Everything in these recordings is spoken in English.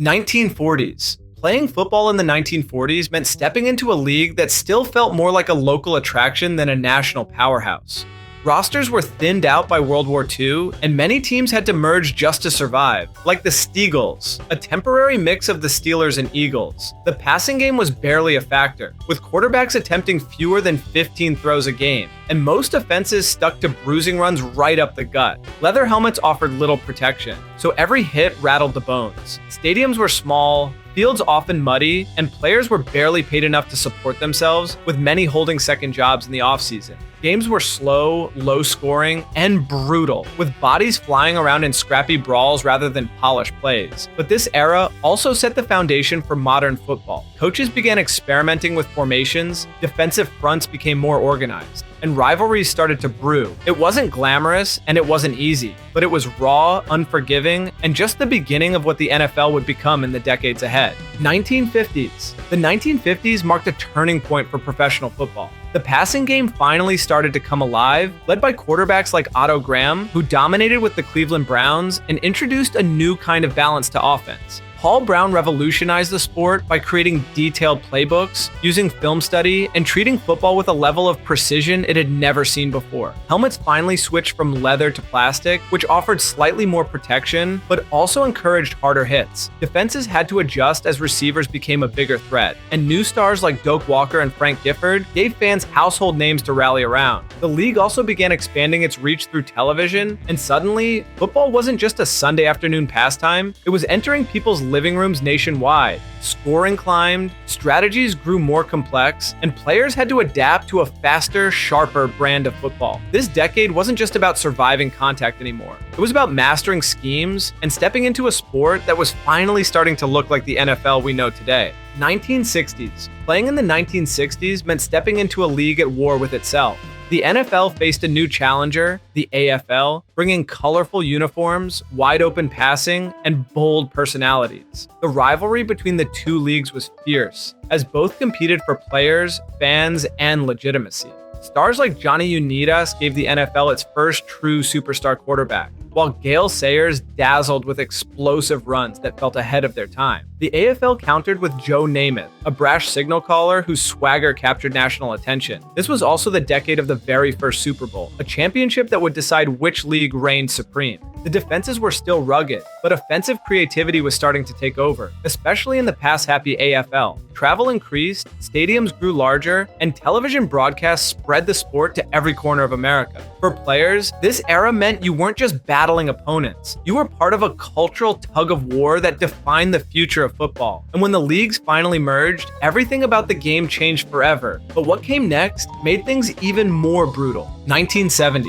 1940s. Playing football in the 1940s meant stepping into a league that still felt more like a local attraction than a national powerhouse. Rosters were thinned out by World War II, and many teams had to merge just to survive, like the Steagles, a temporary mix of the Steelers and Eagles. The passing game was barely a factor, with quarterbacks attempting fewer than 15 throws a game, and most offenses stuck to bruising runs right up the gut. Leather helmets offered little protection, so every hit rattled the bones. Stadiums were small, fields often muddy, and players were barely paid enough to support themselves, with many holding second jobs in the offseason. Games were slow, low scoring, and brutal, with bodies flying around in scrappy brawls rather than polished plays. But this era also set the foundation for modern football. Coaches began experimenting with formations, defensive fronts became more organized, and rivalries started to brew. It wasn't glamorous and it wasn't easy, but it was raw, unforgiving, and just the beginning of what the NFL would become in the decades ahead. 1950s. The 1950s marked a turning point for professional football. The passing game finally started to come alive, led by quarterbacks like Otto Graham, who dominated with the Cleveland Browns and introduced a new kind of balance to offense. Paul Brown revolutionized the sport by creating detailed playbooks, using film study, and treating football with a level of precision it had never seen before. Helmets finally switched from leather to plastic, which offered slightly more protection, but also encouraged harder hits. Defenses had to adjust as receivers became a bigger threat, and new stars like Doak Walker and Frank Gifford gave fans household names to rally around. The league also began expanding its reach through television, and suddenly, football wasn't just a Sunday afternoon pastime, it was entering people's living rooms nationwide. Scoring climbed, strategies grew more complex, and players had to adapt to a faster, sharper brand of football. This decade wasn't just about surviving contact anymore. It was about mastering schemes and stepping into a sport that was finally starting to look like the NFL we know today. 1960s. Playing in the 1960s meant stepping into a league at war with itself. The NFL faced a new challenger, the AFL, bringing colorful uniforms, wide-open passing, and bold personalities. The rivalry between the two leagues was fierce, as both competed for players, fans, and legitimacy. Stars like Johnny Unitas gave the NFL its first true superstar quarterback, while Gale Sayers dazzled with explosive runs that felt ahead of their time. The AFL countered with Joe Namath, a brash signal caller whose swagger captured national attention. This was also the decade of the very first Super Bowl, a championship that would decide which league reigned supreme. The defenses were still rugged, but offensive creativity was starting to take over, especially in the pass-happy AFL. Travel increased, stadiums grew larger, and television broadcasts spread the sport to every corner of America. For players, this era meant you weren't just battling opponents. You were part of a cultural tug-of-war that defined the future of football. And when the leagues finally merged, everything about the game changed forever. But what came next made things even more brutal. 1970s.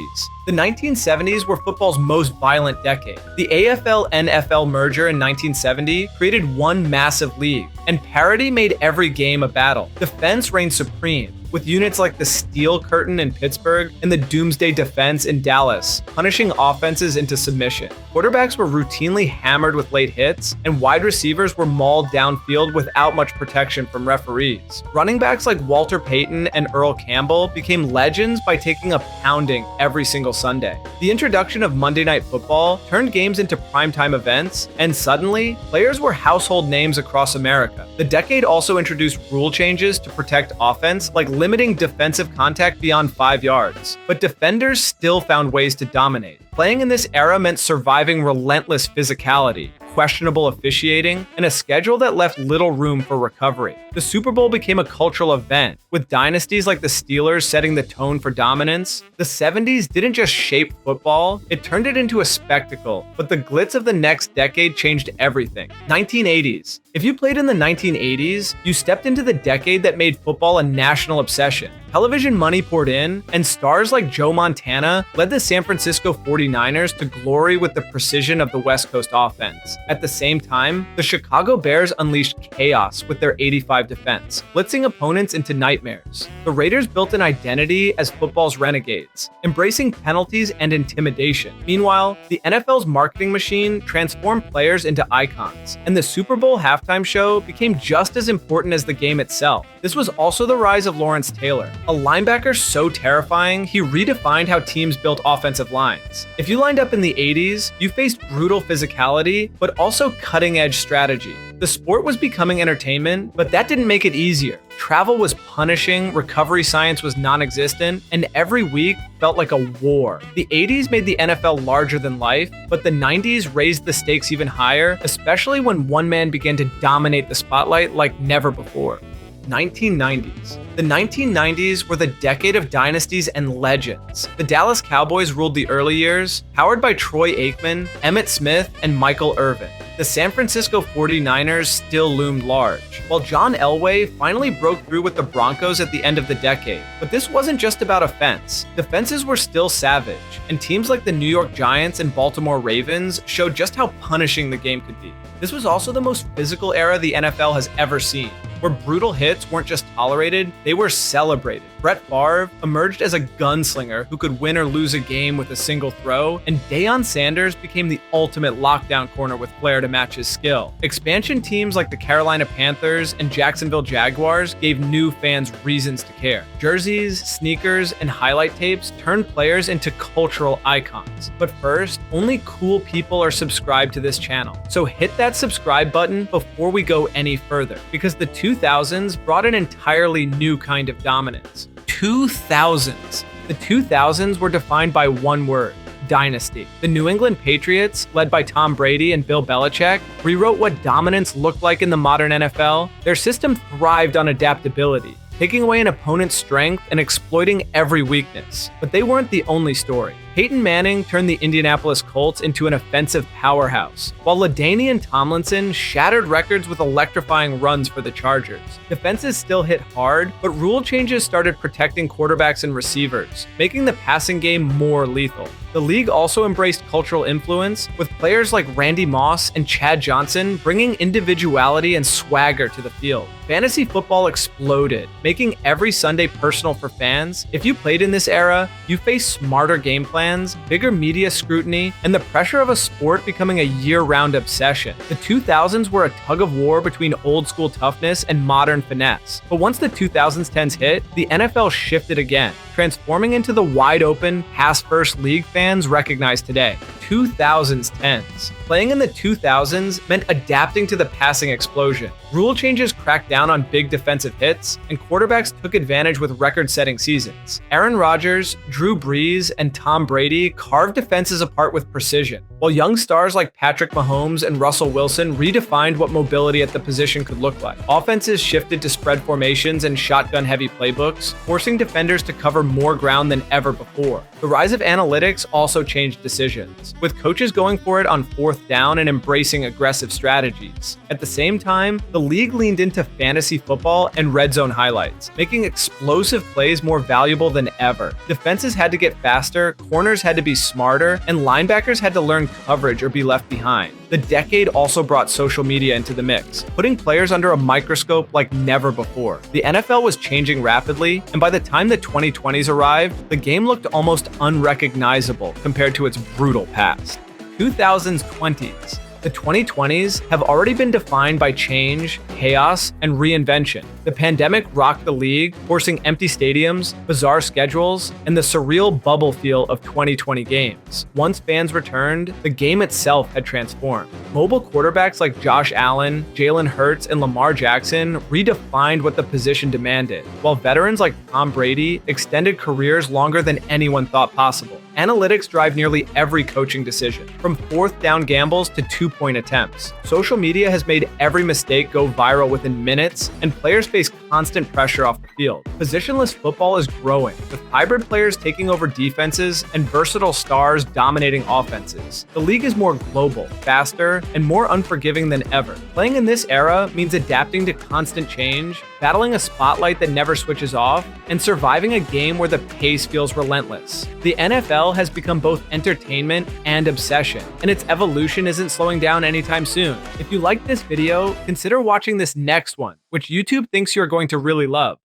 The 1970s were football's most violent decade. The AFL-NFL merger in 1970 created one massive league, and parity made every game a battle. Defense reigned supreme, with units like the Steel Curtain in Pittsburgh and the Doomsday Defense in Dallas, punishing offenses into submission. Quarterbacks were routinely hammered with late hits, and wide receivers were mauled downfield without much protection from referees. Running backs like Walter Payton and Earl Campbell became legends by taking a pounding every single Sunday. The introduction of Monday Night Football turned games into primetime events, and suddenly, players were household names across America. The decade also introduced rule changes to protect offense, like limiting defensive contact beyond 5 yards. But defenders still found ways to dominate. Playing in this era meant surviving relentless physicality, questionable officiating, and a schedule that left little room for recovery. The Super Bowl became a cultural event, with dynasties like the Steelers setting the tone for dominance. The 70s didn't just shape football, it turned it into a spectacle, but the glitz of the next decade changed everything. 1980s. If you played in the 1980s, you stepped into the decade that made football a national obsession. Television money poured in, and stars like Joe Montana led the San Francisco 49ers to glory with the precision of the West Coast offense. At the same time, the Chicago Bears unleashed chaos with their 85 defense, blitzing opponents into nightmares. The Raiders built an identity as football's renegades, embracing penalties and intimidation. Meanwhile, the NFL's marketing machine transformed players into icons, and the Super Bowl halftime show became just as important as the game itself. This was also the rise of Lawrence Taylor, a linebacker so terrifying he redefined how teams built offensive lines. If you lined up in the 80s, you faced brutal physicality, but also cutting-edge strategy. The sport was becoming entertainment, but that didn't make it easier. Travel was punishing, recovery science was non-existent, and every week felt like a war. The 80s made the NFL larger than life, but the 90s raised the stakes even higher, especially when one man began to dominate the spotlight like never before. 1990s. The 1990s were the decade of dynasties and legends. The Dallas Cowboys ruled the early years, powered by Troy Aikman, Emmitt Smith, and Michael Irvin. The San Francisco 49ers still loomed large, while John Elway finally broke through with the Broncos at the end of the decade. But this wasn't just about offense. Defenses were still savage, and teams like the New York Giants and Baltimore Ravens showed just how punishing the game could be. This was also the most physical era the NFL has ever seen, where brutal hits weren't just tolerated, they were celebrated. Brett Favre emerged as a gunslinger who could win or lose a game with a single throw, and Deion Sanders became the ultimate lockdown corner with flair to match his skill. Expansion teams like the Carolina Panthers and Jacksonville Jaguars gave new fans reasons to care. Jerseys, sneakers, and highlight tapes turned players into cultural icons. But first, only cool people are subscribed to this channel, so hit that subscribe button before we go any further, because the 2000s brought an entirely new kind of dominance. 2000s. The 2000s were defined by one word: dynasty. The New England Patriots, led by Tom Brady and Bill Belichick, rewrote what dominance looked like in the modern NFL. Their system thrived on adaptability, taking away an opponent's strength and exploiting every weakness. But they weren't the only story. Peyton Manning turned the Indianapolis Colts into an offensive powerhouse, while LaDainian Tomlinson shattered records with electrifying runs for the Chargers. Defenses still hit hard, but rule changes started protecting quarterbacks and receivers, making the passing game more lethal. The league also embraced cultural influence, with players like Randy Moss and Chad Johnson bringing individuality and swagger to the field. Fantasy football exploded, making every Sunday personal for fans. If you played in this era, you faced smarter game plans, bigger media scrutiny, and the pressure of a sport becoming a year-round obsession. The 2000s were a tug-of-war between old-school toughness and modern finesse. But once the 2010s hit, the NFL shifted again, transforming into the wide-open, pass-first league fans recognize today. 2000s 10s. Playing in the 2000s meant adapting to the passing explosion. Rule changes cracked down on big defensive hits, and quarterbacks took advantage with record-setting seasons. Aaron Rodgers, Drew Brees, and Tom Brady carved defenses apart with precision, while young stars like Patrick Mahomes and Russell Wilson redefined what mobility at the position could look like. Offenses shifted to spread formations and shotgun-heavy playbooks, forcing defenders to cover more ground than ever before. The rise of analytics also changed decisions, with coaches going for it on fourth down and embracing aggressive strategies. At the same time, the league leaned into fantasy football and red zone highlights, making explosive plays more valuable than ever. Defenses had to get faster, corners had to be smarter, and linebackers had to learn coverage or be left behind. The decade also brought social media into the mix, putting players under a microscope like never before. The NFL was changing rapidly, and by the time the 2020s arrived, the game looked almost unrecognizable compared to its brutal past. 2000s 20s. The 2020s have already been defined by change, chaos, and reinvention. The pandemic rocked the league, forcing empty stadiums, bizarre schedules, and the surreal bubble feel of 2020 games. Once fans returned, the game itself had transformed. Mobile quarterbacks like Josh Allen, Jalen Hurts, and Lamar Jackson redefined what the position demanded, while veterans like Tom Brady extended careers longer than anyone thought possible. Analytics drive nearly every coaching decision, from fourth down gambles to two-point attempts. Social media has made every mistake go viral within minutes, and players face constant pressure off the field. Positionless football is growing, with hybrid players taking over defenses and versatile stars dominating offenses. The league is more global, faster, and more unforgiving than ever. Playing in this era means adapting to constant change, battling a spotlight that never switches off, and surviving a game where the pace feels relentless. The NFL has become both entertainment and obsession, and its evolution isn't slowing down anytime soon. If you liked this video, consider watching this next one, which YouTube thinks you're going to really love.